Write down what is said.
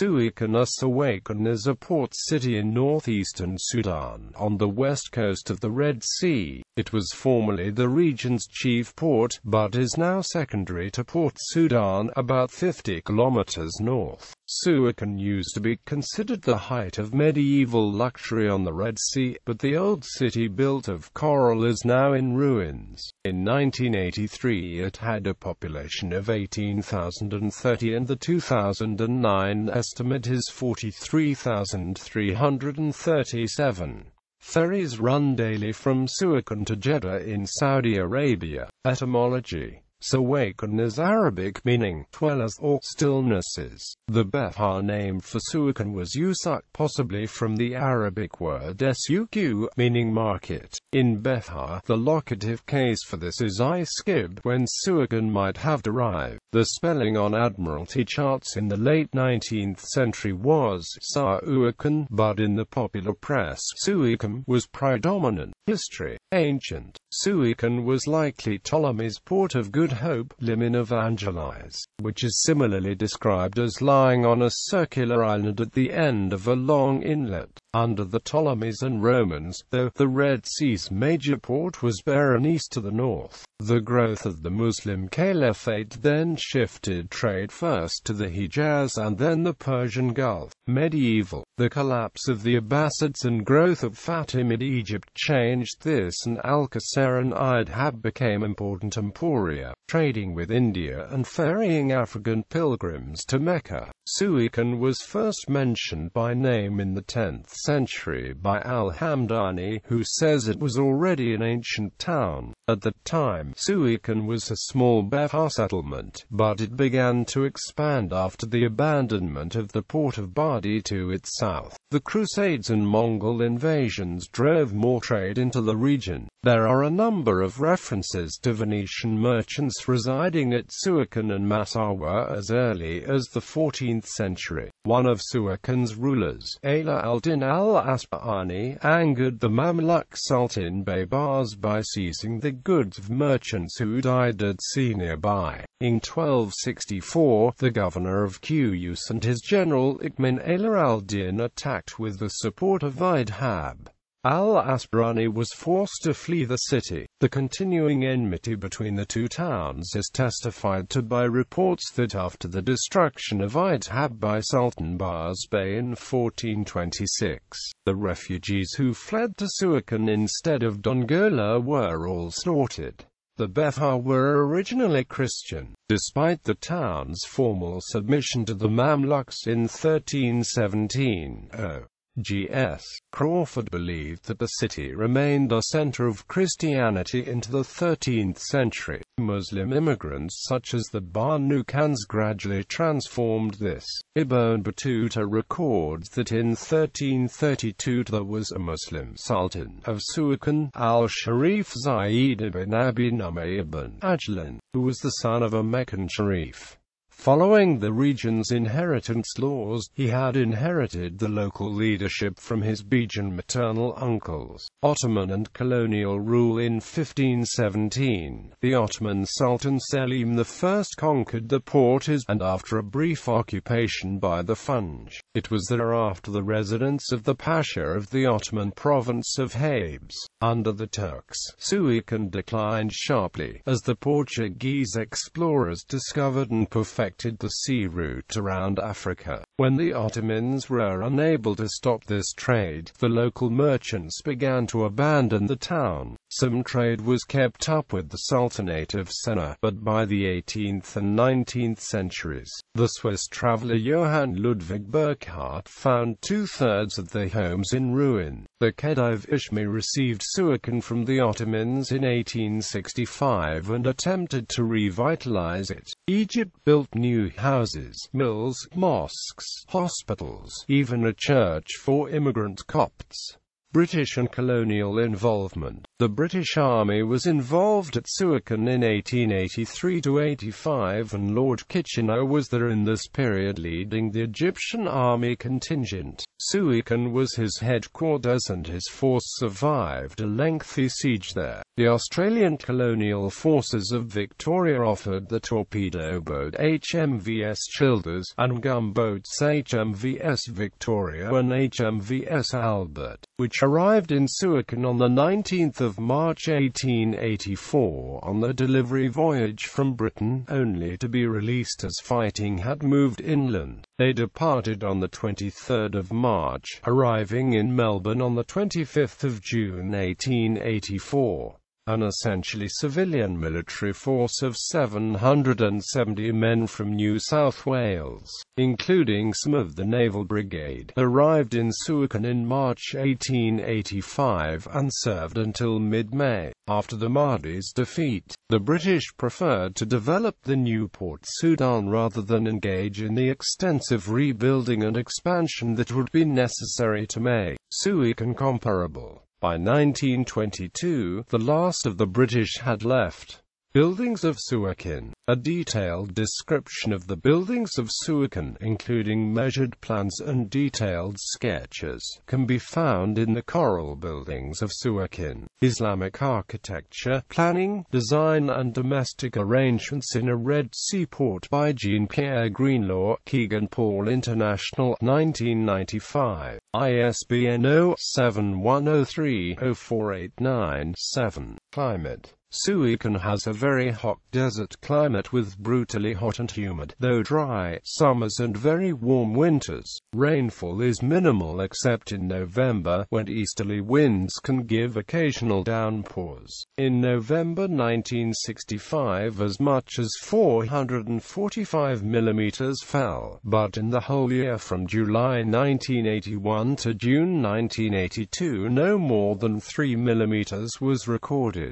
Sawakin or Sawakin is a port city in northeastern Sudan, on the west coast of the Red Sea. It was formerly the region's chief port, but is now secondary to Port Sudan, about 50 kilometers north. Sawakin used to be considered the height of medieval luxury on the Red Sea, but the old city built of coral is now in ruins. In 1983 it had a population of 18,030 and the 2009 estimate is 43,337. Ferries run daily from Sawakin to Jeddah in Saudi Arabia. Etymology. Sawakin is Arabic meaning dwellers or stillnesses. The Bethar name for Sawakin was Usuq, possibly from the Arabic word suq, meaning market. In Bethar, the locative case for this is iskib, when Sawakin might have derived. The spelling on Admiralty charts in the late 19th century was Sawakin, but in the popular press, Sawakin was predominant. History. Ancient Sawakin was likely Ptolemy's port of Good Hope, Liman Evangelize, which is similarly described as lying on a circular island at the end of a long inlet. Under the Ptolemies and Romans, though, the Red Sea's major port was Bertramz to the north. The growth of the Muslim Caliphate then shifted trade first to the Hijaz and then the Persian Gulf. Medieval. The collapse of the Abbasids and growth of Fatimid Egypt changed this, and Alcacer and Idhab became important emporia, trading with India and ferrying African pilgrims to Mecca. Sawakin was first mentioned by name in the 10th century by Al-Hamdani, who says it was already an ancient town. At the time, Sawakin was a small Bethar settlement, but it began to expand after the abandonment of the port of Badi to its south. The Crusades and Mongol invasions drove more trade into the region. There are a number of references to Venetian merchants residing at Sawakin and Massawa as early as the 14th century. One of Sawakin's rulers, Ala al-Din al-Asbahani, angered the Mamluk Sultan Baybars by seizing the goods of merchants who died at sea nearby. In 1264, the governor of Qus and his general Ikmin Ala al-Din attacked with the support of Idhab. Al-Asbahani was forced to flee the city. The continuing enmity between the two towns is testified to by reports that after the destruction of Idhab by Sultan Bars Bey in 1426, the refugees who fled to Sawakin instead of Dongola were all slaughtered. The Bethar were originally Christian. Despite the town's formal submission to the Mamluks in 1317, G.S. Crawford believed that the city remained a center of Christianity into the 13th century. Muslim immigrants such as the Banu Khans gradually transformed this. Ibn Battuta records that in 1332 there was a Muslim sultan of Sawakin, al-Sharif Zayd ibn Abi Numayh ibn Ajlan, who was the son of a Meccan sharif. Following the region's inheritance laws, he had inherited the local leadership from his Bijan maternal uncles. Ottoman and colonial rule in 1517. The Ottoman Sultan Selim I conquered the port and after a brief occupation by the Funj. It was thereafter the residence of the Pasha of the Ottoman province of Habs. Under the Turks, Sawakin declined sharply, as the Portuguese explorers discovered and perfected the sea route around Africa. When the Ottomans were unable to stop this trade, the local merchants began to abandon the town. Some trade was kept up with the Sultanate of Sennar, but by the 18th and 19th centuries, the Swiss traveller Johann Ludwig Burckhardt found two-thirds of their homes in ruin. The Khedive Ishmi received Sawakin from the Ottomans in 1865 and attempted to revitalize it. Egypt built new houses, mills, mosques, hospitals, even a church for immigrant Copts. British and colonial involvement. The British Army was involved at Sawakin in 1883–85 and Lord Kitchener was there in this period leading the Egyptian army contingent. Sawakin was his headquarters and his force survived a lengthy siege there. The Australian colonial forces of Victoria offered the torpedo boat HMVS Childers, and gunboats HMVS Victoria and HMVS Albert, which arrived in Sawakin on the 19th of March 1884 on the delivery voyage from Britain, only to be released as fighting had moved inland. They departed on the 23rd of March, arriving in Melbourne on the 25th of June 1884. An essentially civilian military force of 770 men from New South Wales, including some of the Naval Brigade, arrived in Sawakin in March 1885 and served until mid-May. After the Mahdi's defeat, the British preferred to develop the new Port Sudan rather than engage in the extensive rebuilding and expansion that would be necessary to make Sawakin comparable. By 1922, the last of the British had left. Buildings of Sawakin. A detailed description of the buildings of Sawakin, including measured plans and detailed sketches, can be found in the Coral Buildings of Sawakin. Islamic architecture, planning, design and domestic arrangements in a Red Sea port by Jean-Pierre Greenlaw, Keegan Paul International, 1995. ISBN 0-7103-04897. Climate. Sawakin has a very hot desert climate with brutally hot and humid, though dry, summers and very warm winters. Rainfall is minimal except in November, when easterly winds can give occasional downpours. In November 1965 as much as 445 millimeters fell, but in the whole year from July 1981 to June 1982 no more than 3 millimeters was recorded.